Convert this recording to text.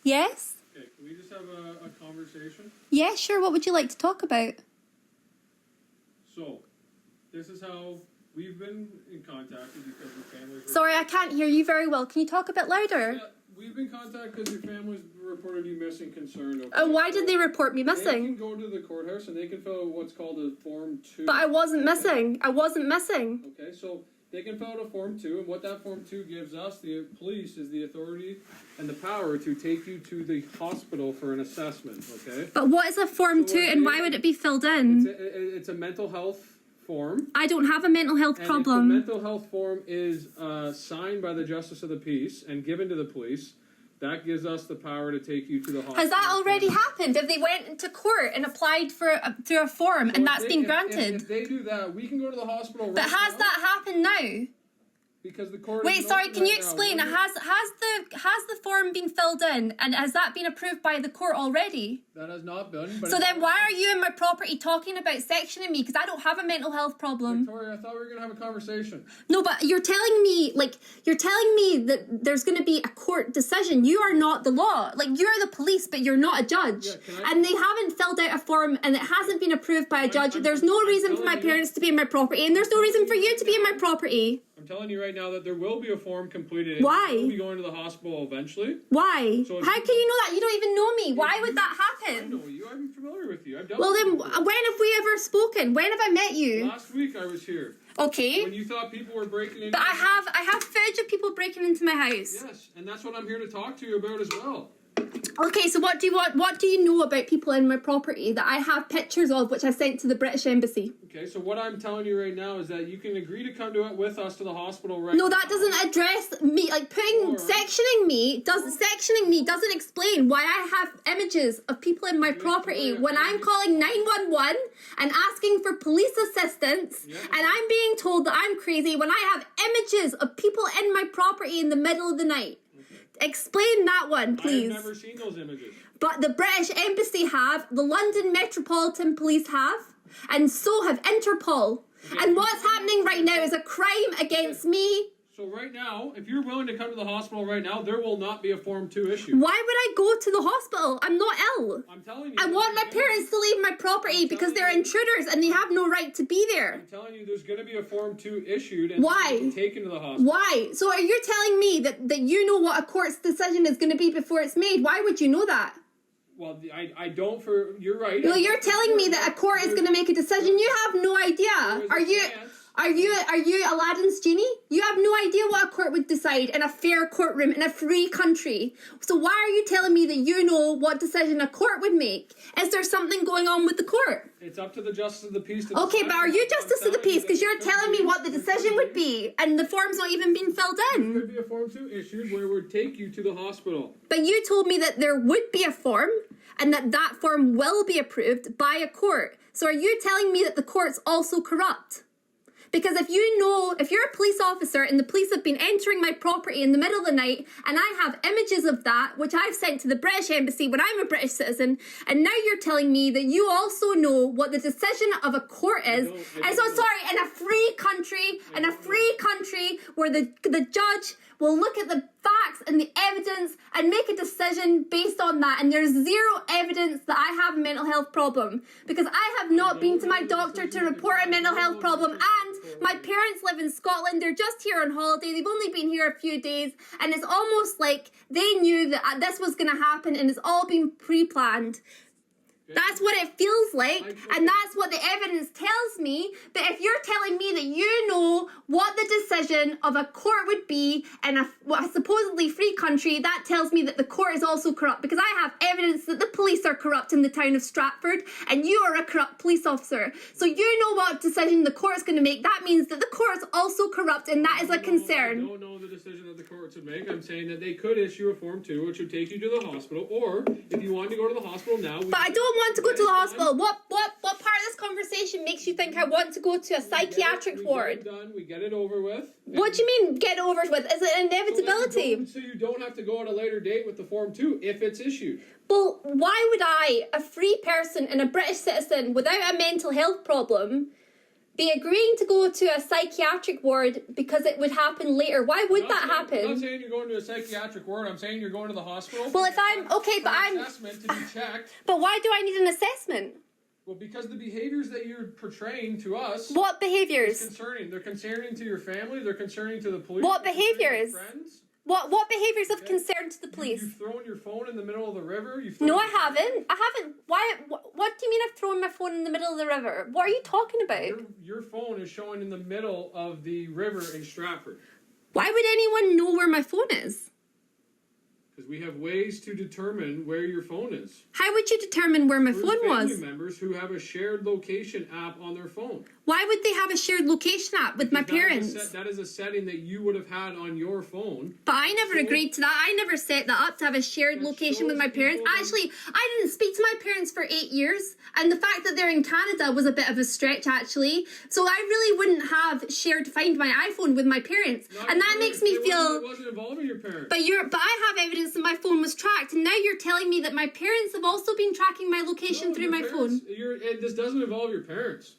Yes? Okay, can we just have a conversation? Yeah, sure. What would you like to talk about? So, this is how we've been in contact because your family's... Sorry, I can't hear you very well. Can you talk a bit louder? Yeah, we've been contacted because your family's reported you missing concerned. Okay? Oh, why did they report me They missing? can go to the courthouse and they can fill out what's called a Form 2. But I wasn't missing. I wasn't missing. Okay, so they can fill out a Form 2, and what that Form 2 gives us, the police, is the authority and the power to take you to the hospital for an assessment, okay? But what is a Form 2 and why would it be filled in? It's a mental health form. I don't have a mental health And problem. if the mental health form is signed by the Justice of the Peace and given to the police, that gives us the power to take you to the hospital. Has that already happened? If they went into court and applied for through a form and that's been granted? If they do that, we can go to the hospital. But has that happened now? Because the court. Wait, sorry. Can you explain? Has the form been filled in, and has that been approved by the court already? That has not been. But so then, why are you in my property talking about sectioning me? Because I don't have a mental health problem. Victoria, I thought we were gonna have a conversation. No, but you're telling me that there's going to be a court decision. You are not the law. Like, you're the police, but you're not a judge. Yeah, and they haven't filled out a form, and it hasn't been approved by a judge. There's no reason for my parents to be in my property, and there's no reason for you to be in my property. I'm telling you right now that there will be a form completed. Why? You'll be going to the hospital eventually. Why? So how can you know that? You don't even know me. Why would that happen? I know you. I'm familiar with you. I've dealt well, with then, you. when have we ever spoken? When have I met you? Last week I was here. Okay. When you thought people were breaking in. But I have footage of people breaking into my house. Yes, and that's what I'm here to talk to you about as well. Okay, so what do you want? What do you know about people in my property that I have pictures of, which I sent to the British Embassy? Okay, so what I'm telling you right now is that you can agree to come to it with us to the hospital right No, now. that doesn't address me. Like, sectioning me doesn't explain why I have images of people in my property when I'm calling 911 and asking for police assistance, and I'm being told that I'm crazy when I have images of people in my property in the middle of the night. Explain that one, please. I've never seen those images. But the British Embassy have, the London Metropolitan Police have, and so have Interpol. Okay. And what's happening right now is a crime against me. So right now, if you're willing to come to the hospital right now, there will not be a Form 2 issue. Why would I go to the hospital? I'm not ill. I'm telling you. I want my parents to leave my property because they're intruders and they have no right to be there. I'm telling you, there's going to be a Form 2 issued and Why? taken to the hospital. Why? So are you telling me that you know what a court's decision is going to be before it's made? Why would you know that? Well, I don't you're right. Well, you're telling me that a court is going to make a decision. You have no idea. Are you Aladdin's genie? You have no idea what a court would decide in a fair courtroom in a free country. So why are you telling me that you know what decision a court would make? Is there something going on with the court? It's up to the Justice of the Peace to Okay, decide. but are you Justice of the Peace? Because you're telling me what the decision would be, and the form's not even been filled in. There could be a Form 2 issued where it would take you to the hospital. But you told me that there would be a form, and that form will be approved by a court. So are you telling me that the court's also corrupt? Because if you're a police officer and the police have been entering my property in the middle of the night and I have images of that, which I've sent to the British Embassy when I'm a British citizen, and now you're telling me that you also know what the decision of a court is. And so, sorry, in a free country where the judge will look at the facts and the evidence and make a decision based on that, and there's zero evidence that I have a mental health problem because I have not been to my doctor to report a mental health problem, and my parents live in Scotland. They're just here on holiday. They've only been here a few days, and it's almost like they knew that this was going to happen, and it's all been pre-planned. That's what it feels like, and that's what the evidence tells me. But if you're telling me that you know what the decision of a court would be in a supposedly free country, that tells me that the court is also corrupt, because I have evidence that the police are corrupt in the town of Stratford, and you are a corrupt police officer. So you know what decision the court is going to make. That means that the court is also corrupt, and that is a concern. I don't know the decision that the courts would make. I'm saying that they could issue a Form 2, which would take you to the hospital, or if you wanted to go to the hospital now... But I don't want to go to the hospital. What part of this conversation makes you think I want to go to a psychiatric ward? We get it done. We get it over with. What do you mean, get over with? Is it an inevitability? So you don't have to go at a later date with the Form 2 if it's issued. Well, why would I, a free person and a British citizen without a mental health problem, be agreeing to go to a psychiatric ward because it would happen later. Why would that happen? I'm not saying you're going to a psychiatric ward. I'm saying you're going to the hospital. Well, if I'm okay, but I'm assessment to be checked. But why do I need an assessment? Well, because the behaviors that you're portraying to us. What behaviors? Concerning. They're concerning to your family. They're concerning to the police. What behaviors? Friends. What behaviors of concern to the police? You've thrown your phone in the middle of the river? No, I haven't. Why? What do you mean I've thrown my phone in the middle of the river? What are you talking about? Your phone is showing in the middle of the river in Stratford. Why would anyone know where my phone is? Because we have ways to determine where your phone is. How would you determine where my phone was? Family members who have a shared location app on their phone. Why would they have a shared location app with my parents? That is a setting that you would have had on your phone. But I never agreed to that. I never set that up to have a shared location with my parents. Actually, I didn't speak to my parents for 8 years. And the fact that they're in Canada was a bit of a stretch, actually. So I really wouldn't have shared Find My iPhone with my parents. And that makes me feel... It wasn't involving your parents. But I have evidence that my phone was tracked. And now you're telling me that my parents have also been tracking my location through my phone. This doesn't involve your parents.